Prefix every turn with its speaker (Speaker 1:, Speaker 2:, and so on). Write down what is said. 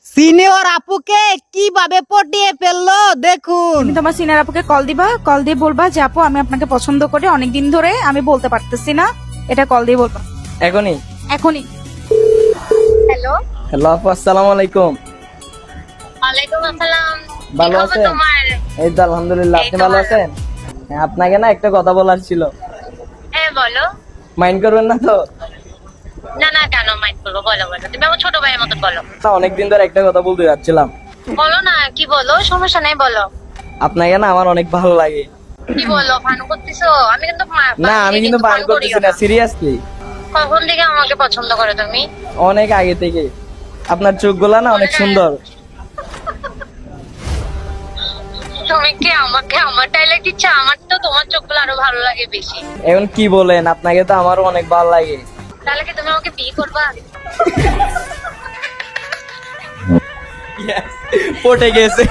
Speaker 1: Senior আপুকে কিভাবে পটিয়ে ফেললো দেখুন।
Speaker 2: তুমি তোমার সিনিয়র আপুকে কল দিবা, কল দিয়ে বলবা যে আপু আমি আপনাকে পছন্দ করি, অনেকদিন ধরে আমি বলতে পারতেছি না, এটা কল দিয়ে বলবা
Speaker 3: এখনই?
Speaker 2: এখনই।
Speaker 4: হ্যালো,
Speaker 3: হ্যালো আপু, আসসালামু আলাইকুম।
Speaker 4: ওয়ালাইকুম আসসালাম।
Speaker 3: ভালো
Speaker 4: কি খবর
Speaker 3: আছেন?
Speaker 4: তোমার?
Speaker 3: এই তো আলহামদুলিল্লাহ,
Speaker 4: এই
Speaker 3: আপনি
Speaker 4: তো
Speaker 3: ভালো
Speaker 4: ভালো।
Speaker 3: আছেন? হ্যাঁ, আপনাকে না একটা কথা বলার ছিল।
Speaker 4: হ্যাঁ বলো।
Speaker 3: মাইন্ড করবেন না তো?
Speaker 4: না না, কেন মাইন্ড করবো, বলো বলো, তুমি আমার ছোট ভাইয়ের মতো বলো।
Speaker 3: না, অনেকদিন ধরে একটা কথা বলতে যাচ্ছিলাম।
Speaker 4: বলো না, কি বলো, সমস্যা নেই, বলো।
Speaker 3: আপনাকে না আমার অনেক ভালো লাগে।
Speaker 4: কি বলো, ফান করতেছো? আমি কিন্তু
Speaker 3: না, আমি কিন্তু
Speaker 4: ফান
Speaker 3: বান করতেছি না, সিরিয়াসলি।
Speaker 4: কখন থেকে আমাকে পছন্দ করো তুমি?
Speaker 3: অনেক আগে থেকে। আপনার চোখগুলা না অনেক সুন্দর।
Speaker 4: তুমি কি আমাকে আমার ডায়লগ দিচ্ছ? আমার তো তোমার চোখগুলো আরো ভালো লাগে বেশি।
Speaker 3: এখন কি বলেন, আপনাকে তো আমারও অনেক ভালো লাগে।
Speaker 4: তাহলে কি তুমি আমাকে বিয়ে করবা?
Speaker 3: পটে গেছে।